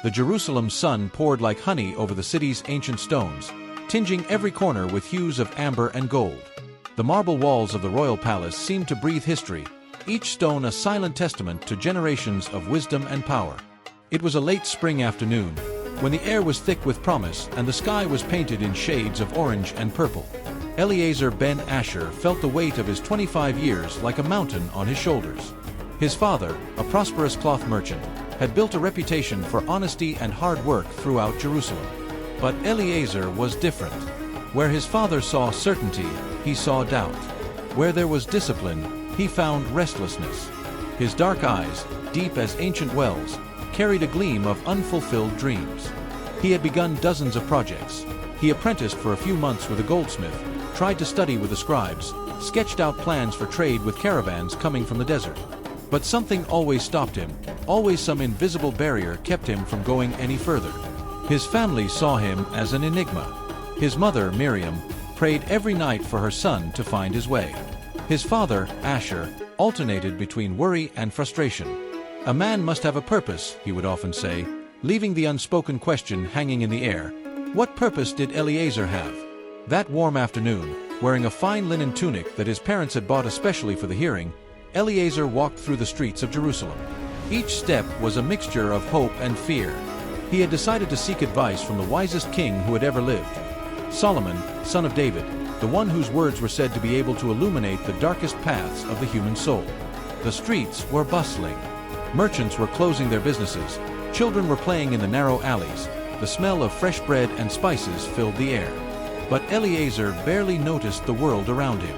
The Jerusalem sun poured like honey over the city's ancient stones, tinging every corner with hues of amber and gold. The marble walls of the royal palace seemed to breathe history, each stone a silent testament to generations of wisdom and power. It was a late spring afternoon, when the air was thick with promise and the sky was painted in shades of orange and purple. Eliezer ben Asher felt the weight of his 25 years like a mountain on his shoulders. His father, a prosperous cloth merchant, had built a reputation for honesty and hard work throughout Jerusalem. But Eliezer was different. Where his father saw certainty, he saw doubt. Where there was discipline, he found restlessness. His dark eyes, deep as ancient wells, carried a gleam of unfulfilled dreams. He had begun dozens of projects. He apprenticed for a few months with a goldsmith, tried to study with the scribes, sketched out plans for trade with caravans coming from the desert. But something always stopped him, always some invisible barrier kept him from going any further. His family saw him as an enigma. His mother, Miriam, prayed every night for her son to find his way. His father, Asher, alternated between worry and frustration. A man must have a purpose, he would often say, leaving the unspoken question hanging in the air. What purpose did Eliezer have? That warm afternoon, wearing a fine linen tunic that his parents had bought especially for the hearing, Eliezer walked through the streets of Jerusalem. Each step was a mixture of hope and fear. He had decided to seek advice from the wisest king who had ever lived. Solomon, son of David, the one whose words were said to be able to illuminate the darkest paths of the human soul. The streets were bustling. Merchants were closing their businesses. Children were playing in the narrow alleys. The smell of fresh bread and spices filled the air. But Eliezer barely noticed the world around him.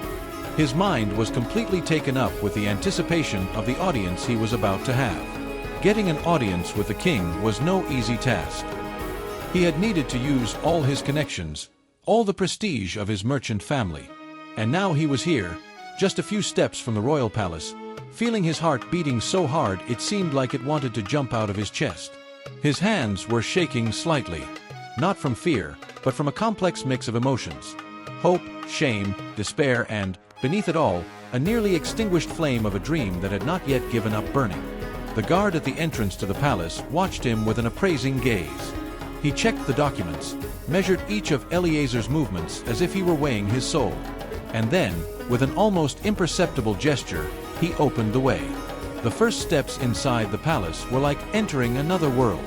His mind was completely taken up with the anticipation of the audience he was about to have. Getting an audience with the king was no easy task. He had needed to use all his connections, all the prestige of his merchant family. And now he was here, just a few steps from the royal palace, feeling his heart beating so hard it seemed like it wanted to jump out of his chest. His hands were shaking slightly, not from fear, but from a complex mix of emotions. Hope, shame, despair, and, beneath it all, a nearly extinguished flame of a dream that had not yet given up burning. The guard at the entrance to the palace watched him with an appraising gaze. He checked the documents, measured each of Eliezer's movements as if he were weighing his soul. And then, with an almost imperceptible gesture, he opened the way. The first steps inside the palace were like entering another world.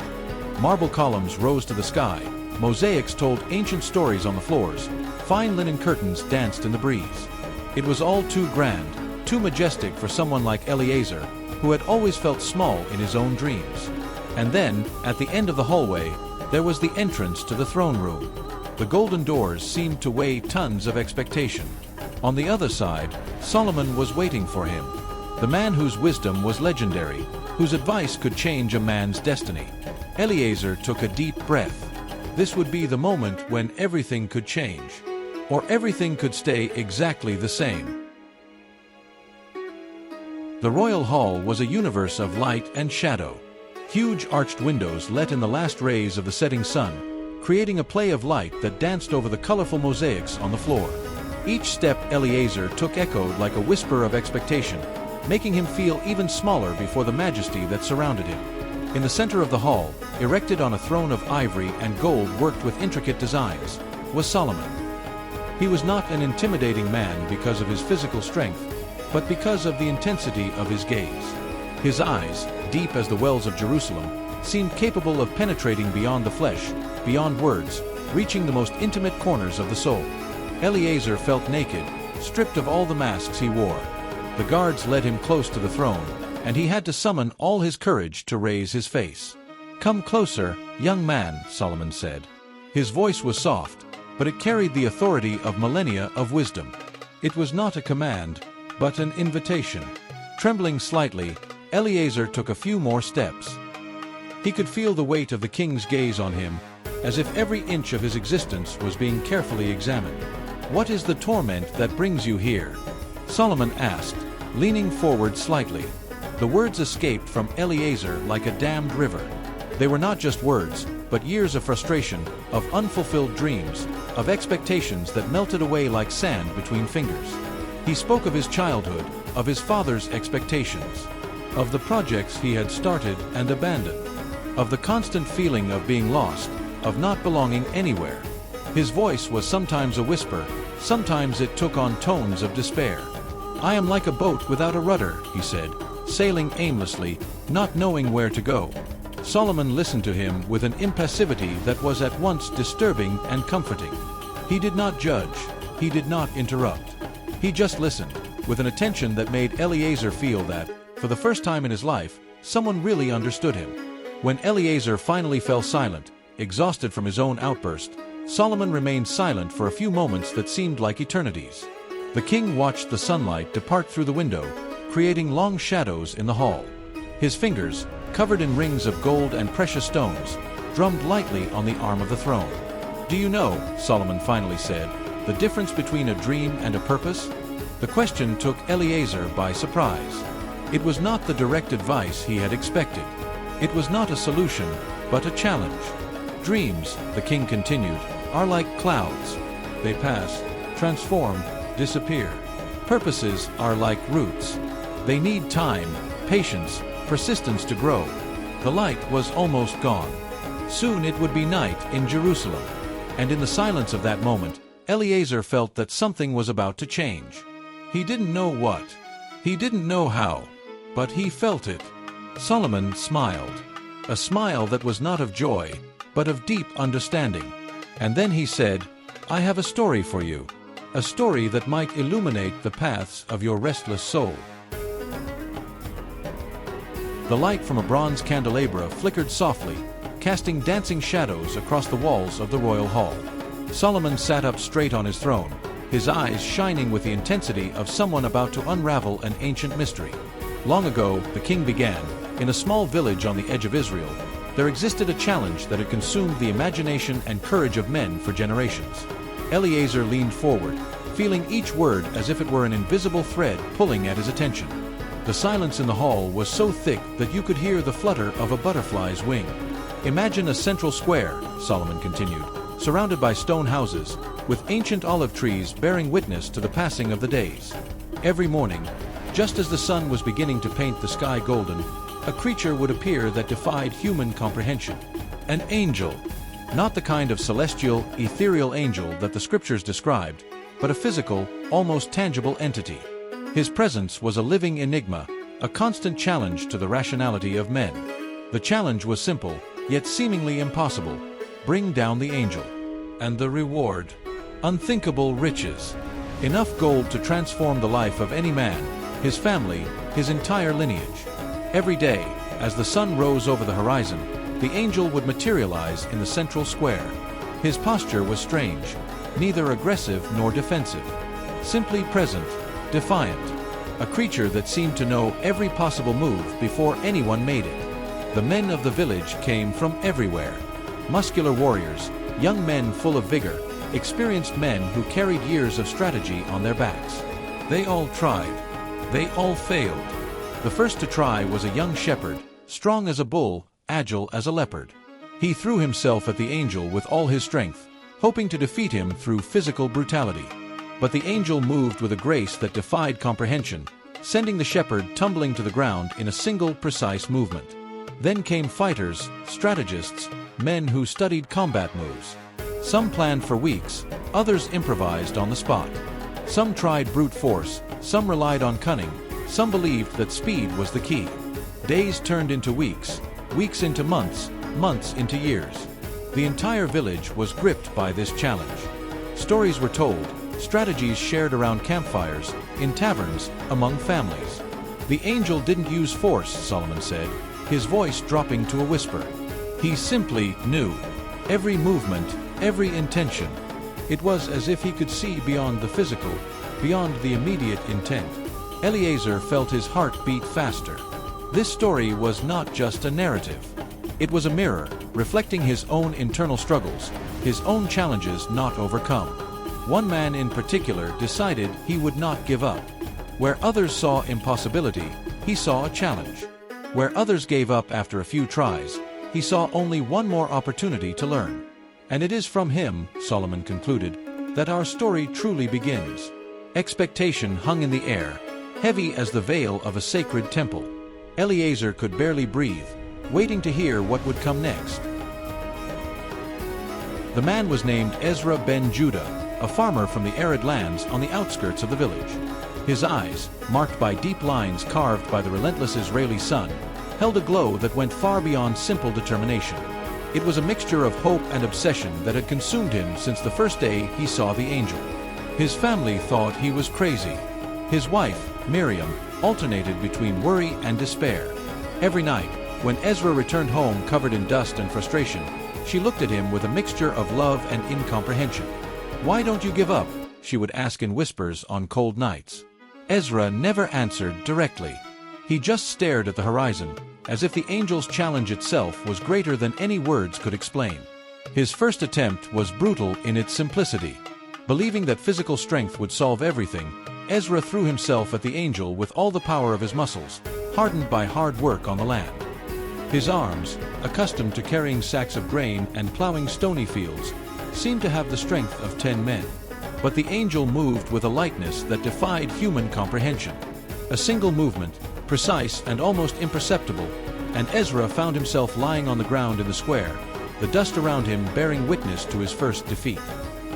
Marble columns rose to the sky, mosaics told ancient stories on the floors, fine linen curtains danced in the breeze. It was all too grand, too majestic for someone like Eliezer, who had always felt small in his own dreams. And then, at the end of the hallway, there was the entrance to the throne room. The golden doors seemed to weigh tons of expectation. On the other side, Solomon was waiting for him, the man whose wisdom was legendary, whose advice could change a man's destiny. Eliezer took a deep breath. This would be the moment when everything could change, or everything could stay exactly the same. The royal hall was a universe of light and shadow. Huge arched windows let in the last rays of the setting sun, creating a play of light that danced over the colorful mosaics on the floor. Each step Eliezer took echoed like a whisper of expectation, making him feel even smaller before the majesty that surrounded him. In the center of the hall, erected on a throne of ivory and gold worked with intricate designs, was Solomon. He was not an intimidating man because of his physical strength, but because of the intensity of his gaze. His eyes, deep as the wells of Jerusalem, seemed capable of penetrating beyond the flesh, beyond words, reaching the most intimate corners of the soul. Eliezer felt naked, stripped of all the masks he wore. The guards led him close to the throne, and he had to summon all his courage to raise his face. "Come closer, young man," Solomon said. His voice was soft, but it carried the authority of millennia of wisdom. It was not a command, but an invitation. Trembling slightly, Eliezer took a few more steps. He could feel the weight of the king's gaze on him, as if every inch of his existence was being carefully examined. "What is the torment that brings you here?" Solomon asked, leaning forward slightly. The words escaped from Eliezer like a dammed river. They were not just words, but years of frustration, of unfulfilled dreams, of expectations that melted away like sand between fingers. He spoke of his childhood, of his father's expectations, of the projects he had started and abandoned. of the constant feeling of being lost, of not belonging anywhere. His voice was sometimes a whisper, sometimes it took on tones of despair. "I am like a boat without a rudder," he said, sailing aimlessly, not knowing where to go. Solomon listened to him with an impassivity that was at once disturbing and comforting. He did not judge, he did not interrupt. He just listened, with an attention that made Eliezer feel that, for the first time in his life, someone really understood him. When Eliezer finally fell silent, exhausted from his own outburst, Solomon remained silent for a few moments that seemed like eternities. The king watched the sunlight depart through the window, creating long shadows in the hall. His fingers, covered in rings of gold and precious stones, drummed lightly on the arm of the throne. "Do you know," Solomon finally said, "the difference between a dream and a purpose?" The question took Eliezer by surprise. It was not the direct advice he had expected. It was not a solution, but a challenge. "Dreams," the king continued, "are like clouds. They pass, transform, disappear. Purposes are like roots. They need time, patience, persistence to grow." The light was almost gone. Soon it would be night in Jerusalem. And in the silence of that moment, Eliezer felt that something was about to change. He didn't know what. He didn't know how. But he felt it. Solomon smiled. A smile that was not of joy, but of deep understanding. And then he said, "I have a story for you. A story that might illuminate the paths of your restless soul." The light from a bronze candelabra flickered softly, casting dancing shadows across the walls of the royal hall. Solomon sat up straight on his throne, his eyes shining with the intensity of someone about to unravel an ancient mystery. Long ago, the king began, in a small village on the edge of Israel, there existed a challenge that had consumed the imagination and courage of men for generations. Eliezer leaned forward, feeling each word as if it were an invisible thread pulling at his attention. The silence in the hall was so thick that you could hear the flutter of a butterfly's wing. "Imagine a central square," Solomon continued, "surrounded by stone houses, with ancient olive trees bearing witness to the passing of the days. Every morning, just as the sun was beginning to paint the sky golden, a creature would appear that defied human comprehension. An angel, not the kind of celestial, ethereal angel that the scriptures described, but a physical, almost tangible entity. His presence was a living enigma, a constant challenge to the rationality of men. The challenge was simple, yet seemingly impossible: bring down the angel. And the reward? Unthinkable riches. Enough gold to transform the life of any man, his family, his entire lineage. Every day, as the sun rose over the horizon, the angel would materialize in the central square. His posture was strange, neither aggressive nor defensive. Simply present, defiant. A creature that seemed to know every possible move before anyone made it. The men of the village came from everywhere. Muscular warriors, young men full of vigor, experienced men who carried years of strategy on their backs. They all tried. They all failed. The first to try was a young shepherd, strong as a bull, agile as a leopard. He threw himself at the angel with all his strength, hoping to defeat him through physical brutality. But the angel moved with a grace that defied comprehension, sending the shepherd tumbling to the ground in a single precise movement. Then came fighters, strategists, men who studied combat moves. Some planned for weeks, others improvised on the spot. Some tried brute force, some relied on cunning, some believed that speed was the key. Days turned into weeks, weeks into months, months into years. The entire village was gripped by this challenge. Stories were told, strategies shared around campfires, in taverns, among families. The angel didn't use force, Solomon said, his voice dropping to a whisper. He simply knew. Every movement, every intention. It was as if he could see beyond the physical, beyond the immediate intent. Eliezer felt his heart beat faster. This story was not just a narrative. It was a mirror, reflecting his own internal struggles, his own challenges not overcome. One man in particular decided he would not give up. Where others saw impossibility, he saw a challenge. Where others gave up after a few tries, he saw only one more opportunity to learn. And it is from him, Solomon concluded, that our story truly begins. Expectation hung in the air, heavy as the veil of a sacred temple. Eliezer could barely breathe, waiting to hear what would come next. The man was named Ezra ben Judah, a farmer from the arid lands on the outskirts of the village. His eyes, marked by deep lines carved by the relentless Israeli sun, held a glow that went far beyond simple determination. It was a mixture of hope and obsession that had consumed him since the first day he saw the angel. His family thought he was crazy. His wife, Miriam, alternated between worry and despair. Every night, when Ezra returned home covered in dust and frustration, she looked at him with a mixture of love and incomprehension. "Why don't you give up?" she would ask in whispers on cold nights. Ezra never answered directly. He just stared at the horizon, as if the angel's challenge itself was greater than any words could explain. His first attempt was brutal in its simplicity. Believing that physical strength would solve everything, Ezra threw himself at the angel with all the power of his muscles, hardened by hard work on the land. His arms, accustomed to carrying sacks of grain and plowing stony fields, seemed to have the strength of 10 men. But the angel moved with a lightness that defied human comprehension. A single movement, precise and almost imperceptible, and Ezra found himself lying on the ground in the square, the dust around him bearing witness to his first defeat.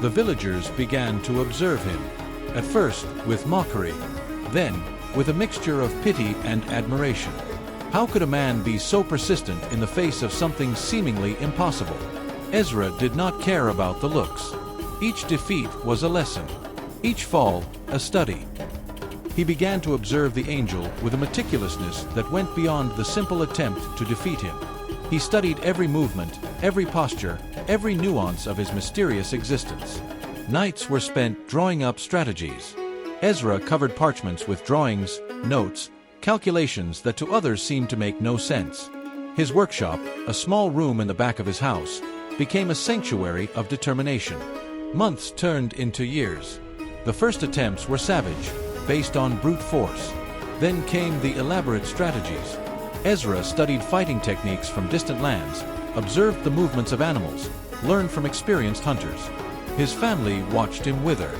The villagers began to observe him, at first with mockery, then with a mixture of pity and admiration. How could a man be so persistent in the face of something seemingly impossible? Ezra did not care about the looks. Each defeat was a lesson, each fall a study. He began to observe the angel with a meticulousness that went beyond the simple attempt to defeat him. He studied every movement, every posture, every nuance of his mysterious existence. Nights were spent drawing up strategies. Ezra covered parchments with drawings, notes, calculations that to others seemed to make no sense. His workshop, a small room in the back of his house, became a sanctuary of determination. Months turned into years. The first attempts were savage, based on brute force. Then came the elaborate strategies. Ezra studied fighting techniques from distant lands, observed the movements of animals, learned from experienced hunters. His family watched him wither.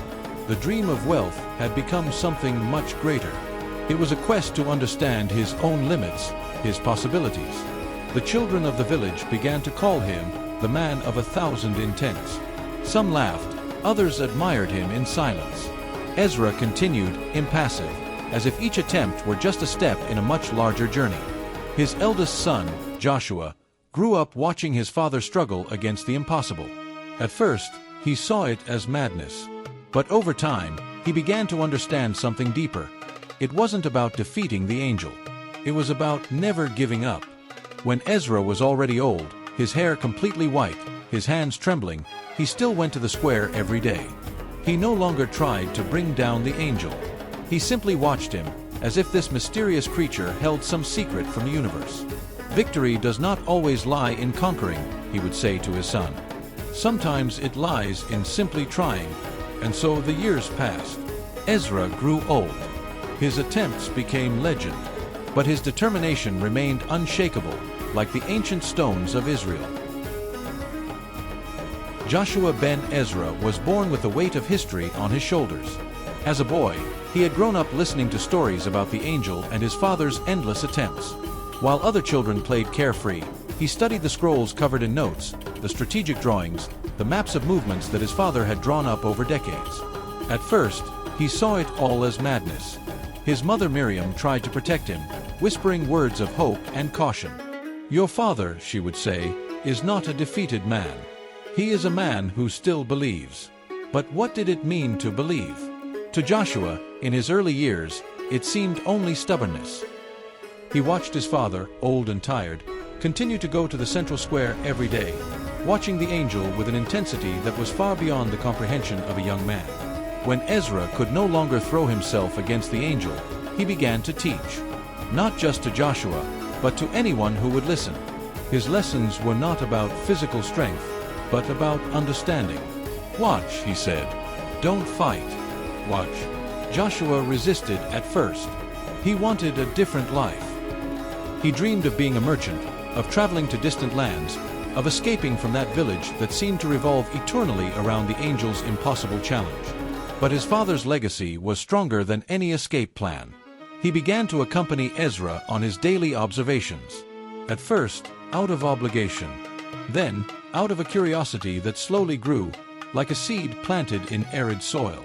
The dream of wealth had become something much greater. It was a quest to understand his own limits, his possibilities. The children of the village began to call him the man of 1,000 intents. Some laughed, others admired him in silence. Ezra continued, impassive, as if each attempt were just a step in a much larger journey. His eldest son, Joshua, grew up watching his father struggle against the impossible. At first, he saw it as madness. But over time, he began to understand something deeper. It wasn't about defeating the angel. It was about never giving up. When Ezra was already old, his hair completely white, his hands trembling, he still went to the square every day. He no longer tried to bring down the angel. He simply watched him, as if this mysterious creature held some secret from the universe. "Victory does not always lie in conquering," he would say to his son. "Sometimes it lies in simply trying." And so the years passed. Ezra grew old. His attempts became legend, but his determination remained unshakable, like the ancient stones of Israel. Joshua ben Ezra was born with the weight of history on his shoulders. As a boy, he had grown up listening to stories about the angel and his father's endless attempts. While other children played carefree, he studied the scrolls covered in notes, the strategic drawings, the maps of movements that his father had drawn up over decades. At first, he saw it all as madness. His mother Miriam tried to protect him, whispering words of hope and caution. "Your father," she would say, "is not a defeated man. He is a man who still believes." But what did it mean to believe? To Joshua, in his early years, it seemed only stubbornness. He watched his father, old and tired, continue to go to the central square every day, watching the angel with an intensity that was far beyond the comprehension of a young man. When Ezra could no longer throw himself against the angel, he began to teach. Not just to Joshua, but to anyone who would listen. His lessons were not about physical strength, but about understanding. "Watch," he said. "Don't fight. Watch." Joshua resisted at first. He wanted a different life. He dreamed of being a merchant, of traveling to distant lands, of escaping from that village that seemed to revolve eternally around the angel's impossible challenge. But his father's legacy was stronger than any escape plan. He began to accompany Ezra on his daily observations. At first, out of obligation. Then, out of a curiosity that slowly grew, like a seed planted in arid soil.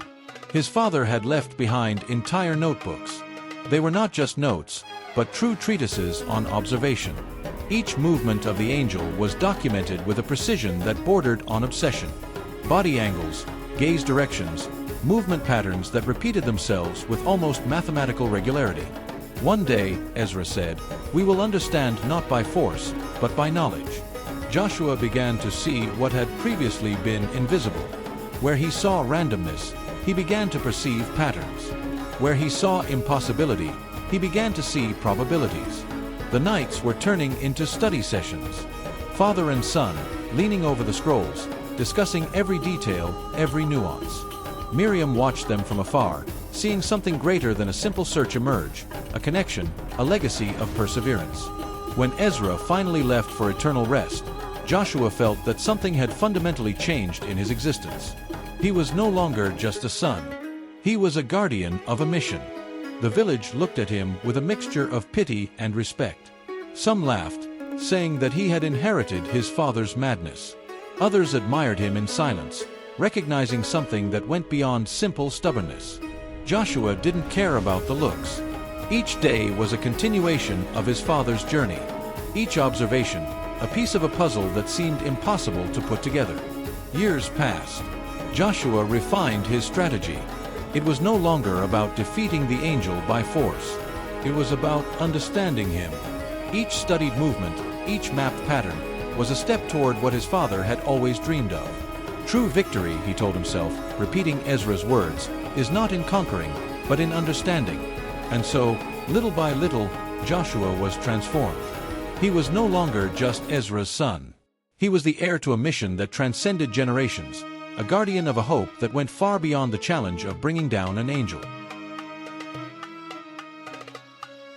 His father had left behind entire notebooks. They were not just notes, but true treatises on observation. Each movement of the angel was documented with a precision that bordered on obsession. Body angles, gaze directions, movement patterns that repeated themselves with almost mathematical regularity. One day, Ezra said, "We will understand not by force, but by knowledge." Joshua began to see what had previously been invisible. Where he saw randomness, he began to perceive patterns. Where he saw impossibility, he began to see probabilities. The nights were turning into study sessions. Father and son, leaning over the scrolls, discussing every detail, every nuance. Miriam watched them from afar, seeing something greater than a simple search emerge, a connection, a legacy of perseverance. When Ezra finally left for eternal rest, Joshua felt that something had fundamentally changed in his existence. He was no longer just a son. He was a guardian of a mission. The village looked at him with a mixture of pity and respect. Some laughed, saying that he had inherited his father's madness. Others admired him in silence, recognizing something that went beyond simple stubbornness. Joshua didn't care about the looks. Each day was a continuation of his father's journey. Each observation, a piece of a puzzle that seemed impossible to put together. Years passed. Joshua refined his strategy. It was no longer about defeating the angel by force. It was about understanding him. Each studied movement, each mapped pattern, was a step toward what his father had always dreamed of. True victory, he told himself, repeating Ezra's words, is not in conquering, but in understanding. And so, little by little, Joshua was transformed. He was no longer just Ezra's son. He was the heir to a mission that transcended generations, a guardian of a hope that went far beyond the challenge of bringing down an angel.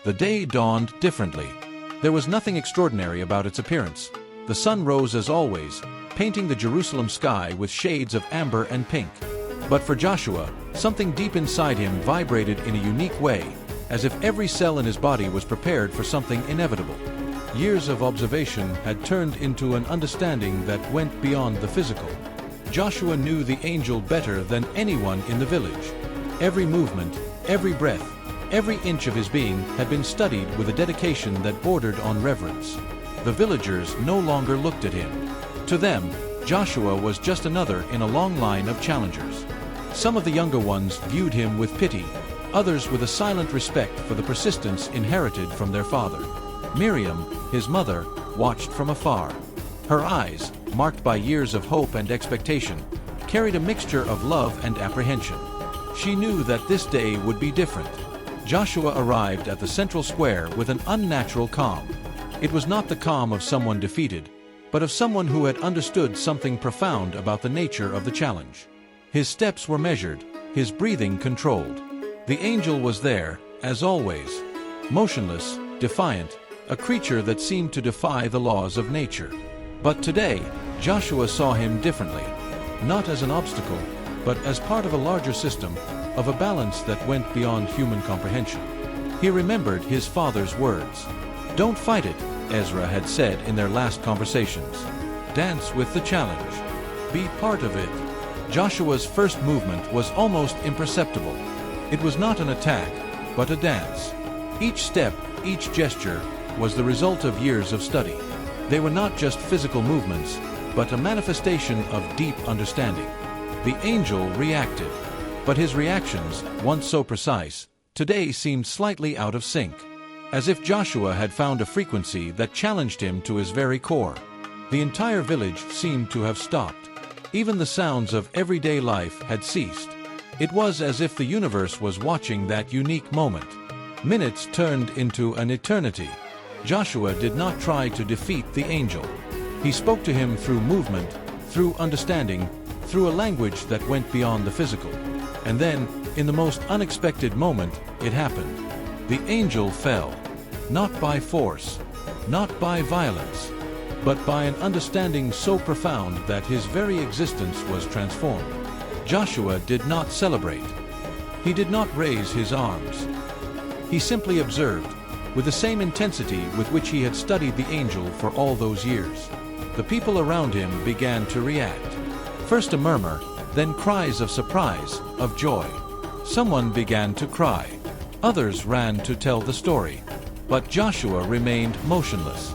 The day dawned differently. There was nothing extraordinary about its appearance. The sun rose as always, painting the Jerusalem sky with shades of amber and pink. But for Joshua, something deep inside him vibrated in a unique way, as if every cell in his body was prepared for something inevitable. Years of observation had turned into an understanding that went beyond the physical. Joshua knew the angel better than anyone in the village. Every movement, every breath, every inch of his being had been studied with a dedication that bordered on reverence. The villagers no longer looked at him. To them, Joshua was just another in a long line of challengers. Some of the younger ones viewed him with pity, others with a silent respect for the persistence inherited from their father. Miriam, his mother, watched from afar. Her eyes, marked by years of hope and expectation, carried a mixture of love and apprehension. She knew that this day would be different. Joshua arrived at the central square with an unnatural calm. It was not the calm of someone defeated, but of someone who had understood something profound about the nature of the challenge. His steps were measured, his breathing controlled. The angel was there, as always, motionless, defiant, a creature that seemed to defy the laws of nature. But today, Joshua saw him differently, not as an obstacle, but as part of a larger system, of a balance that went beyond human comprehension. He remembered his father's words. "Don't fight it," Ezra had said in their last conversations. "Dance with the challenge. Be part of it." Joshua's first movement was almost imperceptible. It was not an attack, but a dance. Each step, each gesture, was the result of years of study. They were not just physical movements, but a manifestation of deep understanding. The angel reacted, but his reactions, once so precise, today seemed slightly out of sync, as if Joshua had found a frequency that challenged him to his very core. The entire village seemed to have stopped. Even the sounds of everyday life had ceased. It was as if the universe was watching that unique moment. Minutes turned into an eternity. Joshua did not try to defeat the angel. He spoke to him through movement, through understanding, through a language that went beyond the physical. And then, in the most unexpected moment, it happened. The angel fell, not by force, not by violence, but by an understanding so profound that his very existence was transformed. Joshua did not celebrate. He did not raise his arms. He simply observed, with the same intensity with which he had studied the angel for all those years. The people around him began to react. First a murmur, then cries of surprise, of joy. Someone began to cry. Others ran to tell the story. But Joshua remained motionless.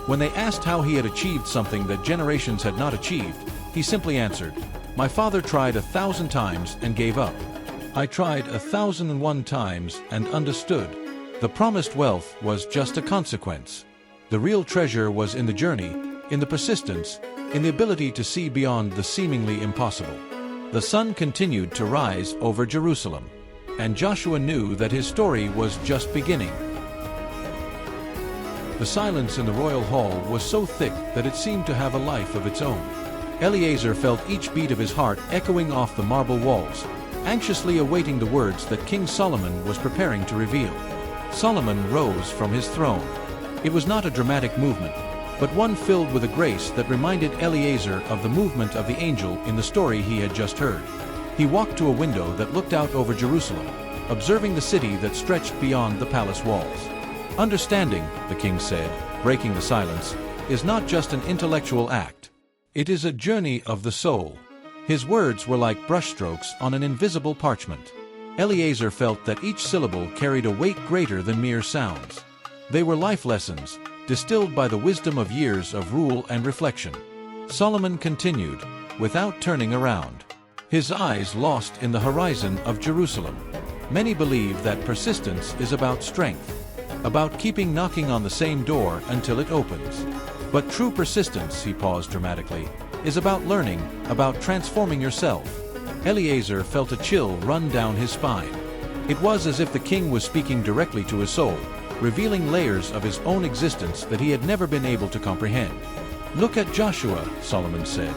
When they asked how he had achieved something that generations had not achieved, he simply answered, "My father tried 1,000 times and gave up. I tried 1,001 times and understood. The promised wealth was just a consequence. The real treasure was in the journey, in the persistence, in the ability to see beyond the seemingly impossible." The sun continued to rise over Jerusalem, and Joshua knew that his story was just beginning. The silence in the royal hall was so thick that it seemed to have a life of its own. Eliezer felt each beat of his heart echoing off the marble walls, anxiously awaiting the words that King Solomon was preparing to reveal. Solomon rose from his throne. It was not a dramatic movement, but one filled with a grace that reminded Eliezer of the movement of the angel in the story he had just heard. He walked to a window that looked out over Jerusalem, observing the city that stretched beyond the palace walls. "Understanding," the king said, breaking the silence, "is not just an intellectual act. It is a journey of the soul." His words were like brushstrokes on an invisible parchment. Eliezer felt that each syllable carried a weight greater than mere sounds. They were life lessons, distilled by the wisdom of years of rule and reflection. Solomon continued, without turning around, his eyes lost in the horizon of Jerusalem. "Many believe that persistence is about strength, about keeping knocking on the same door until it opens. But true persistence," he paused dramatically, "is about learning, about transforming yourself." Eliezer felt a chill run down his spine. It was as if the king was speaking directly to his soul, revealing layers of his own existence that he had never been able to comprehend. "Look at Joshua," Solomon said.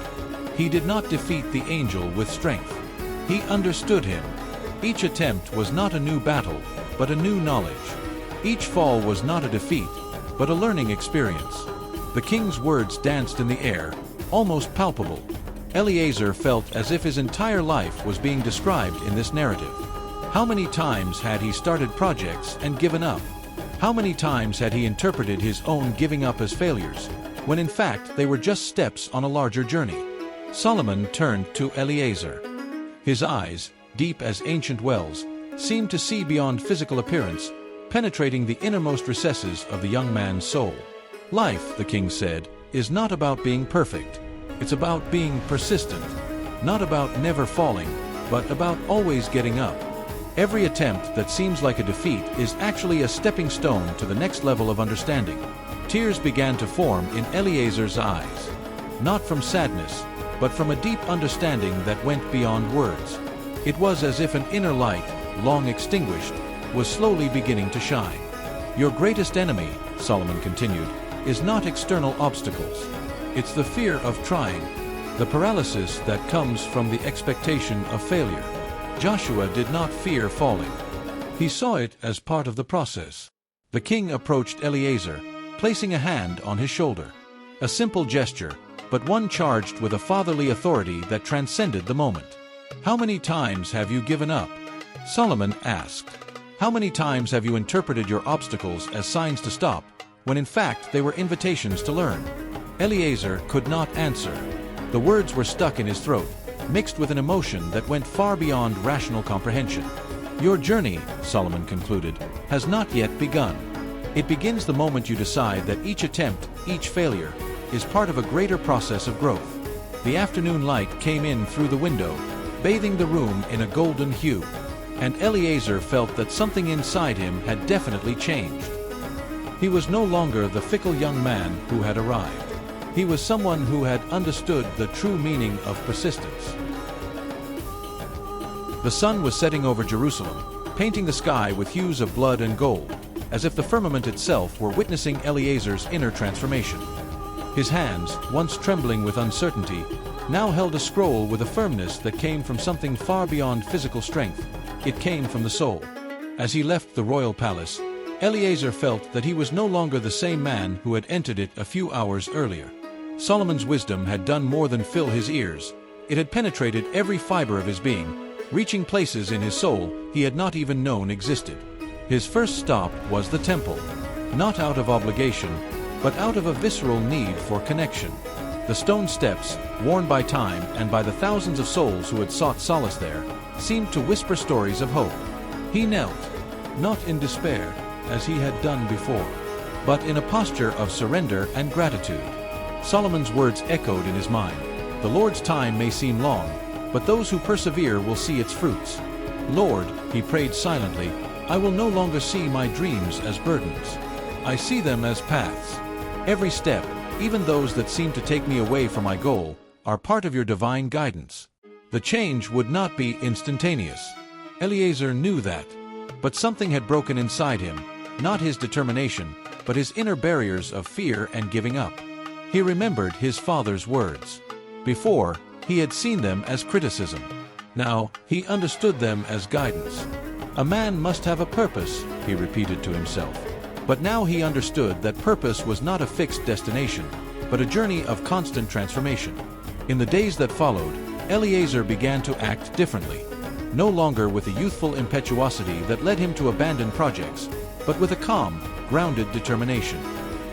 "He did not defeat the angel with strength. He understood him. Each attempt was not a new battle, but a new knowledge. Each fall was not a defeat, but a learning experience." The king's words danced in the air, almost palpable. Eliezer felt as if his entire life was being described in this narrative. How many times had he started projects and given up? How many times had he interpreted his own giving up as failures, when in fact they were just steps on a larger journey? Solomon turned to Eliezer. His eyes, deep as ancient wells, seemed to see beyond physical appearance, penetrating the innermost recesses of the young man's soul. "Life," the king said, "is not about being perfect. It's about being persistent. Not about never falling, but about always getting up. Every attempt that seems like a defeat is actually a stepping stone to the next level of understanding." Tears began to form in Eliezer's eyes, not from sadness, but from a deep understanding that went beyond words. It was as if an inner light, long extinguished, was slowly beginning to shine. "Your greatest enemy," Solomon continued, "is not external obstacles. It's the fear of trying, the paralysis that comes from the expectation of failure." Joshua did not fear falling. He saw it as part of the process. The king approached Eliezer, placing a hand on his shoulder. A simple gesture, but one charged with a fatherly authority that transcended the moment. "How many times have you given up?" Solomon asked. "How many times have you interpreted your obstacles as signs to stop, when in fact they were invitations to learn?" Eliezer could not answer. The words were stuck in his throat, mixed with an emotion that went far beyond rational comprehension. "Your journey," Solomon concluded, "has not yet begun. It begins the moment you decide that each attempt, each failure, is part of a greater process of growth." The afternoon light came in through the window, bathing the room in a golden hue, and Eliezer felt that something inside him had definitely changed. He was no longer the fickle young man who had arrived. He was someone who had understood the true meaning of persistence. The sun was setting over Jerusalem, painting the sky with hues of blood and gold, as if the firmament itself were witnessing Eliezer's inner transformation. His hands, once trembling with uncertainty, now held a scroll with a firmness that came from something far beyond physical strength. It came from the soul. As he left the royal palace, Eliezer felt that he was no longer the same man who had entered it a few hours earlier. Solomon's wisdom had done more than fill his ears. It had penetrated every fiber of his being, reaching places in his soul he had not even known existed. His first stop was the temple. not out of obligation, but out of a visceral need for connection. The stone steps, worn by time and by the thousands of souls who had sought solace there, seemed to whisper stories of hope. He knelt, not in despair, as he had done before, but in a posture of surrender and gratitude. Solomon's words echoed in his mind. The Lord's time may seem long, but those who persevere will see its fruits. Lord, he prayed silently, I will no longer see my dreams as burdens. I see them as paths. Every step, even those that seem to take me away from my goal, are part of your divine guidance. The change would not be instantaneous. Eliezer knew that. But something had broken inside him, not his determination, but his inner barriers of fear and giving up. He remembered his father's words. Before, he had seen them as criticism. Now, he understood them as guidance. A man must have a purpose, he repeated to himself. But now he understood that purpose was not a fixed destination, but a journey of constant transformation. In the days that followed, Eliezer began to act differently. No longer with the youthful impetuosity that led him to abandon projects, but with a calm, grounded determination.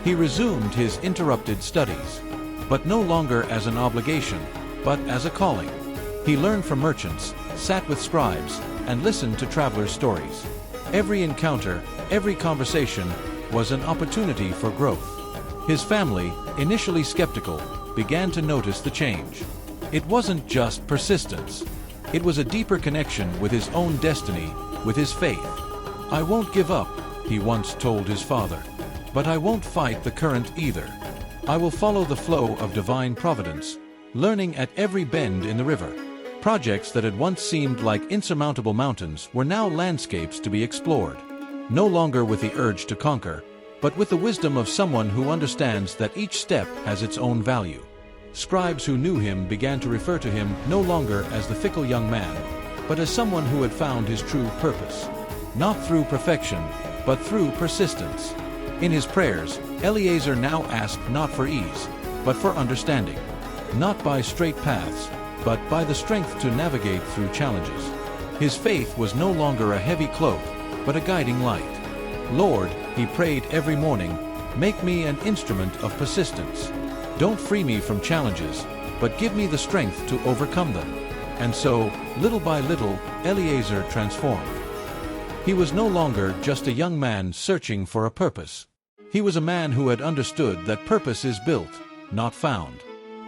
He resumed his interrupted studies, but no longer as an obligation, but as a calling. He learned from merchants, sat with scribes, and listened to travelers' stories. Every encounter, every conversation was an opportunity for growth. His family, initially skeptical, began to notice the change. It wasn't just persistence. It was a deeper connection with his own destiny, with his faith. I won't give up, he once told his father. But I won't fight the current either. I will follow the flow of divine providence, learning at every bend in the river. Projects that had once seemed like insurmountable mountains were now landscapes to be explored. No longer with the urge to conquer, but with the wisdom of someone who understands that each step has its own value. Scribes who knew him began to refer to him no longer as the fickle young man, but as someone who had found his true purpose. Not through perfection, but through persistence. In his prayers, Eliezer now asked not for ease, but for understanding. Not by straight paths, but by the strength to navigate through challenges. His faith was no longer a heavy cloak, but a guiding light. Lord, he prayed every morning, make me an instrument of persistence. Don't free me from challenges, but give me the strength to overcome them. And so, little by little, Eliezer transformed. He was no longer just a young man searching for a purpose. He was a man who had understood that purpose is built, not found.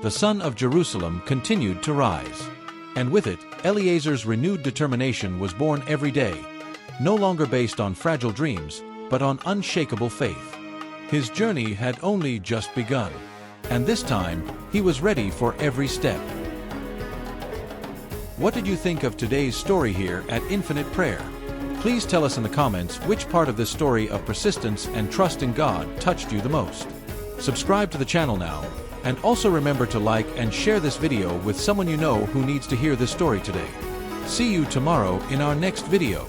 The sun of Jerusalem continued to rise. And with it, Eliezer's renewed determination was born every day, no longer based on fragile dreams, but on unshakable faith. His journey had only just begun. And this time, he was ready for every step. What did you think of today's story here at Infinite Prayer? Please tell us in the comments which part of this story of persistence and trust in God touched you the most. Subscribe to the channel now, and also remember to like and share this video with someone you know who needs to hear this story today. See you tomorrow in our next video.